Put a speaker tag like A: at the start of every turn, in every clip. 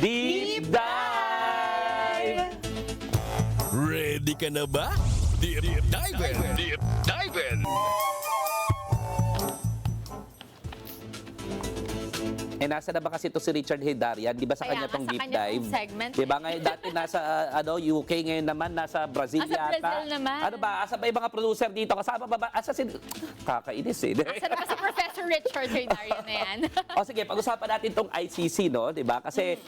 A: Deep Dive!
B: Ready ka na ba? Deep Dive! Deep Dive!
A: Nasa na ba kasi ito si Richard Heydarian? Di ba sa
C: Kaya
A: kanya
C: nga,
A: tong
C: sa
A: Deep
C: kanya
A: Dive?
C: tong segment.
A: Di ba ngayon dati nasa UK, ngayon naman nasa Brazil
C: Sa
A: yata.
C: Brazil naman.
A: Ano ba? Asa ba yung mga producer dito? Kasama ba ba? Asa si... Kakainis eh.
C: Asa na ba si Professor Richard Heydarian na yan?
A: O sige, pag-usapan natin itong ICC, no? Di ba? Kasi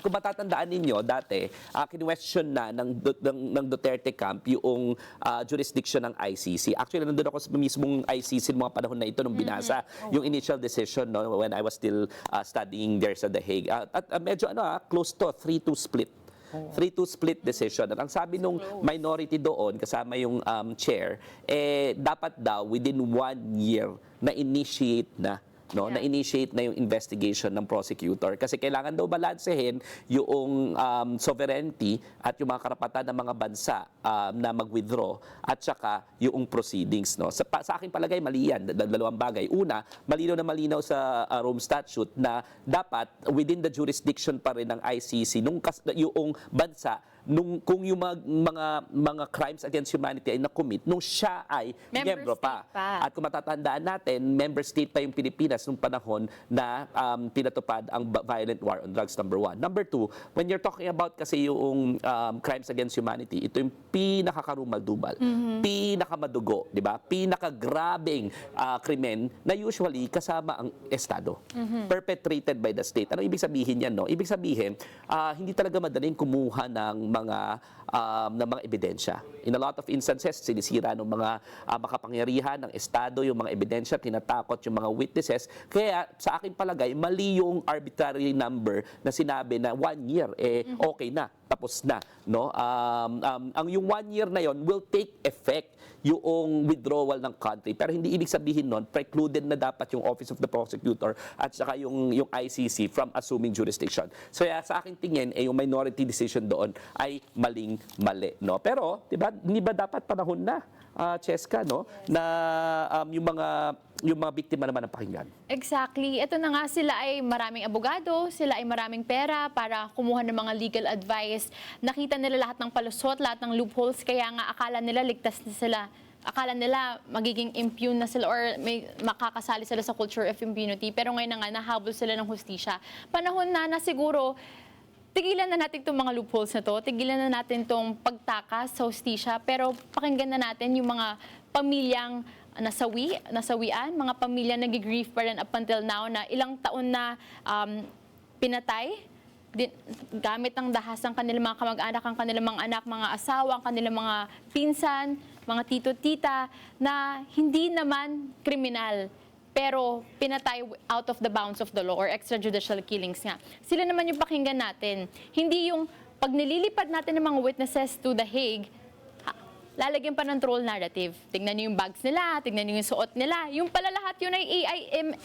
A: kung matatandaan ninyo, dati, kinwestiyon na ng Duterte camp yung jurisdiction ng ICC. Actually, nandun ako sa mismong ICC mga panahon na ito nung binasa yung initial decision, no, when I was still studying there sa The Hague. At medyo close to 3-2 split. 3-2 split decision. At ang sabi nung minority doon, kasama yung chair, dapat daw within 1 year na initiate na. No,
C: Yeah.
A: na-initiate na yung investigation ng prosecutor kasi kailangan daw balansehin yung sovereignty at yung mga karapatan ng mga bansa na mag-withdraw at saka yung proceedings, no. Sa aking palagay mali yan, dalawang bagay. Una, malinaw na malinaw sa Rome Statute na dapat within the jurisdiction pa rin ng ICC yung bansa kung yung mga crimes against humanity ay na-commit nung siya ay miyembro pa. At kung matatandaan natin, member state pa yung Pilipinas nung panahon na pinatupad ang violent war on drugs, number 1. Number 2, when you're talking about kasi yung crimes against humanity, ito yung pinakakarumal-dumal, pinakamadugo, di ba? Pinakagrabing krimen na usually kasama ang Estado, perpetrated by the state. Ano ibig sabihin yan, no? Ibig sabihin, hindi talaga madaling kumuha ng mga ebidensya. In a lot of instances, sinisira ng mga makapangyarihan ng Estado yung mga ebidensya, tinatakot yung mga witnesses. Kaya sa aking palagay, mali yung arbitrary number na sinabi na 1 year, okay na, tapos na. No? Ang yung 1 year na yon will take effect yung withdrawal ng country. Pero hindi ibig sabihin nun, precluded na dapat yung Office of the Prosecutor at saka yung ICC from assuming jurisdiction. So sa aking tingin, yung minority decision doon ay maling-mali. No? Pero, hindi ba dapat panahon na, Cheska, no? Na yung mga biktima naman ng pakinggan?
C: Exactly. Ito na nga, sila ay maraming abogado, sila ay maraming pera para kumuha ng mga legal advice. Nakita nila lahat ng palusot, lahat ng loopholes, kaya nga akala nila ligtas na sila. Akala nila magiging impune na sila or may makakasali sila sa culture of impunity. Pero ngayon na nga, nahabol sila ng hustisya. Panahon na siguro, tigilan na natin itong mga loopholes na to, tigilan na natin itong pagtakas sa hustisya, pero pakinggan na natin yung mga pamilyang nasawian, mga pamilya nag-grieve pa rin up until now na ilang taon na pinatay, gamit ang dahas ng kanilang mga kamag-anak, ang kanilang mga anak, mga asawa, ang kanilang mga pinsan, mga tito-tita, na hindi naman kriminal, pero pinatay out of the bounds of the law or extrajudicial killings nga. Sila naman yung pakinggan natin. Hindi yung pag nililipad natin ng mga witnesses to The Hague, lalagyan pa ng troll narrative. Tingnan niyo yung bags nila, tingnan niyo yung suot nila. Yung pala lahat yun ay AI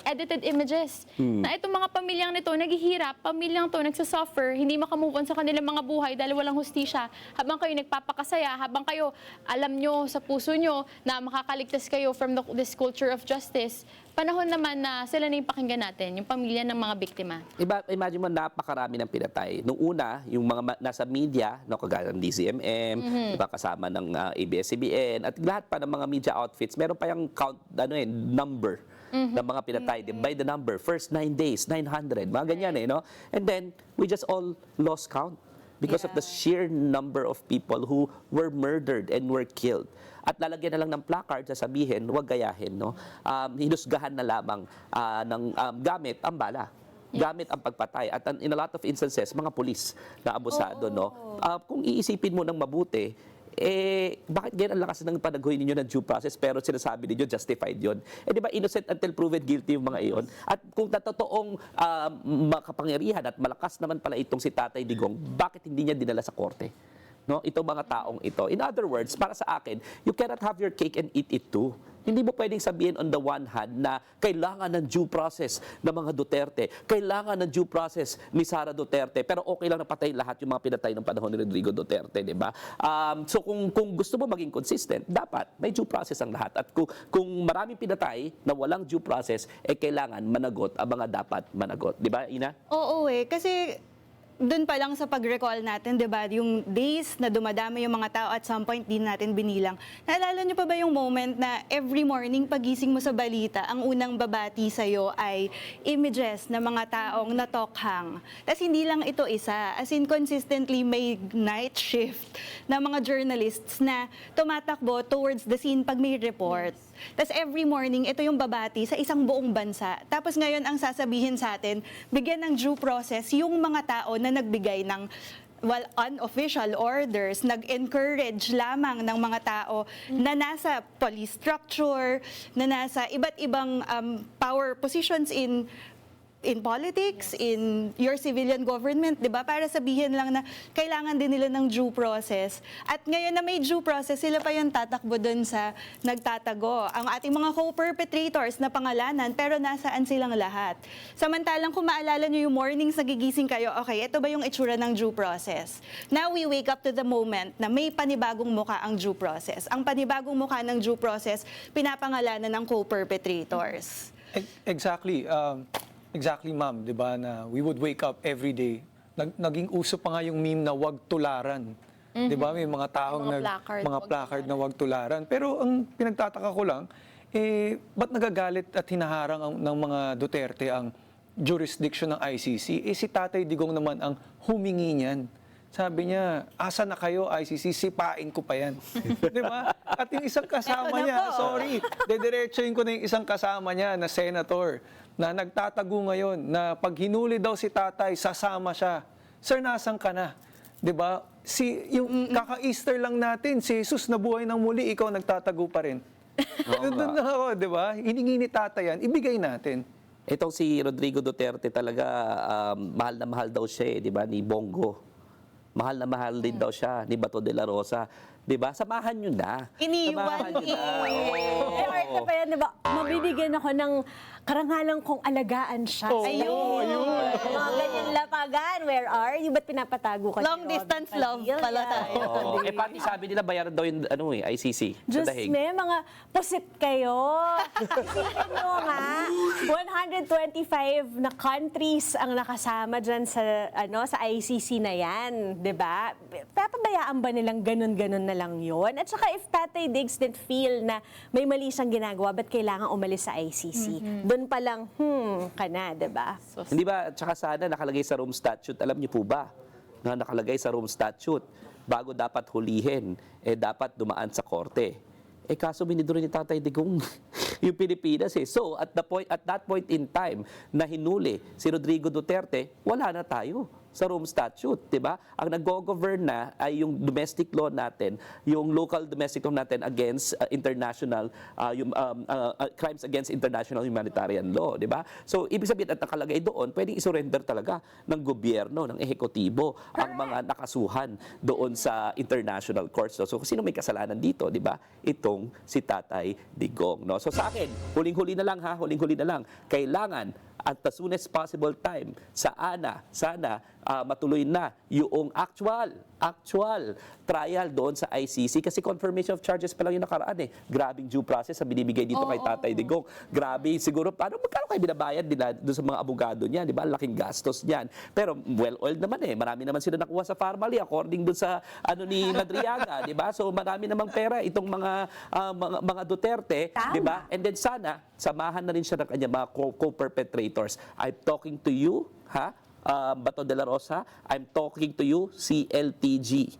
C: edited images. Na itong mga pamilyang nito, naghihirap, pamilyang to nagsasuffer, hindi makamove on sa kanilang mga buhay dahil walang hustisya. Habang kayo nagpapakasaya, habang kayo alam nyo sa puso nyo na makakaligtas kayo from this culture of justice, panahon naman na sila na yung pakinggan natin, yung pamilya ng mga biktima.
A: Imagine mo, napakarami ng pinatay. Nung una, yung mga nasa media, no, kagaya ng DZMM, diba, kasama ng ABS-CBN, at lahat pa ng mga media outfits, meron pa yung count, number ng mga pinatay. By the number, first 9 days, 900, mga ganyan no? And then, we just all lost count because of the sheer number of people who were murdered and were killed. At lalagyan na lang ng placard, sasabihin, huwag gayahin, no? Hinusgahan na lamang ng gamit ang bala. Gamit ang pagpatay. At in a lot of instances, mga pulis na abusado, no? Kung iisipin mo ng mabuti, bakit ganyan ang lakas ng panaghoy ninyo ng due process pero sinasabi ninyo justified yon? Di ba innocent until proven guilty yung mga iyon? At kung totoong makapangyarihan at malakas naman pala itong si Tatay Digong, bakit hindi niya dinala sa korte? No, itong mga taong ito. In other words, para sa akin, you cannot have your cake and eat it too. Hindi mo pwedeng sabihin on the one hand na kailangan ng due process ng mga Duterte, kailangan ng due process ni Sara Duterte, pero okay lang na patay lahat yung mga pinatay ng panahon ni Rodrigo Duterte, di ba? So kung gusto mo maging consistent, dapat may due process ang lahat. At kung maraming pinatay na walang due process, kailangan managot ang mga dapat managot. Di ba, Ina?
D: Oo kasi dun pa lang sa pag-recall natin, di ba, yung days na dumadami yung mga tao at some point din natin binilang. Naalala niyo pa ba yung moment na every morning pagising mo sa balita, ang unang babati sa'yo ay images ng mga taong natokhang. Tapos hindi lang ito isa, as in consistently may night shift na mga journalists na tumatakbo towards the scene pag may report. Tapos every morning, ito yung babati sa isang buong bansa. Tapos ngayon, ang sasabihin sa atin, bigyan ng due process yung mga tao na nagbigay ng unofficial orders, nag-encourage lamang ng mga tao na nasa police structure, na nasa iba't ibang power positions in politics, in your civilian government, di ba? Para sabihin lang na kailangan din nila ng due process. At ngayon na may due process, sila pa yung tatakbo dun sa nagtatago. Ang ating mga co-perpetrators na pangalanan, pero nasaan silang lahat? Samantalang kung maalala nyo yung mornings nagigising kayo, okay, ito ba yung itsura ng due process? Now we wake up to the moment na may panibagong mukha ang due process. Ang panibagong mukha ng due process, pinapangalanan ng co-perpetrators.
E: Exactly. Exactly, ma'am, 'di ba, na we would wake up every day. Naging uso pa nga yung meme na wag tularan. 'Di ba? May mga taong
C: Mga
E: placard na wag tularan. Pero ang pinagtataka ko lang, ba't nagagalit at hinaharang ng mga Duterte ang jurisdiction ng ICC? Si Tatay Digong naman ang humingi niyan. Sabi niya, asa na kayo ICC, sipain ko pa yan. Di ba? At yung isang kasama niya, sorry, dediretsuhin ko na yung isang kasama niya na senator na nagtatago ngayon na pag hinuli daw si tatay, sasama siya. Sir, nasan ka na? Di ba? Yung kaka-Easter lang natin, si Jesus na buhay ng muli, ikaw nagtatago pa rin. Doon na ako, di ba? Hiningi ni tatay yan, ibigay natin.
A: Itong si Rodrigo Duterte talaga, mahal na mahal daw siya, di ba, ni Bongo. Mahal na mahal din daw siya ni Bato de la Rosa. Di ba? Samahan nyo na.
D: Iniwan
A: Samahan nyo na.
F: Eh, arte pa yan, di ba? Mabibigyan ako ng karangalan kong alagaan siya.
D: Ayun.
F: Mga ganyan lapagan, where are you? Ba't pinapatago ka?
D: Long distance love pala tayo.
A: Oo. Pati sabi nila, bayaran daw yung ICC sa
F: Diyos
A: dahig.
F: me, mga pusit kayo. Isipin nyo nga, 125 na countries ang nakasama dyan sa, sa ICC na yan, di ba? Papabayaan ba nilang ganun-ganun na lang yon? At saka if Tatay Diggs didn't feel na may mali siyang ginagawa, ba't kailangan umalis sa ICC? Doon pa lang, ka na, di ba?
A: Hindi ba, tsaka sana nakalagay sa Rome Statute, alam niyo po ba, na nakalagay sa Rome Statute, bago dapat hulihin, dapat dumaan sa korte. Kaso binidro ni Tatay Digong yung Pilipinas eh. So, at that point in time na hinuli si Rodrigo Duterte, wala na tayo sa Rome Statute, di ba? Ang nag-govern na ay yung domestic law natin, yung local domestic law natin against international, crimes against international humanitarian law, di ba? So, ibig sabihin at nakalagay doon, pwedeng isurrender talaga ng gobyerno, ng ehekutibo, ang mga nakasuhan doon sa international courts. So, sino may kasalanan dito, di ba? Itong si Tatay Digong, no? So, sa akin, huling-huli na lang ha, huling-huli na lang, kailangan at the soonest possible time, sana matuloy na yung actual trial doon sa ICC kasi confirmation of charges pa lang yung nakaraan eh. Grabing due process ang binibigay dito kay Tatay Digong. Grabe, siguro, magkano kayo binabayad nila doon sa mga abogado niya, di ba? Laking gastos niyan. Pero well-oiled naman eh. Marami naman sila nakuha sa Farmally according doon sa ni Madriaga, di ba? So marami namang pera itong mga Duterte, di ba? And then sana, samahan na rin siya ng kanya mga co-perpetrators. I'm talking to you, Bato de la Rosa, I'm talking to you, CLTG.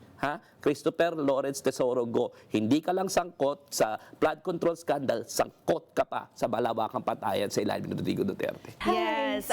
A: Christopher Lawrence Tesoro Go. Hindi ka lang sangkot sa flood control scandal, sangkot ka pa sa malawakang patayan sa ilalim ni Rodrigo Duterte.
D: Yes.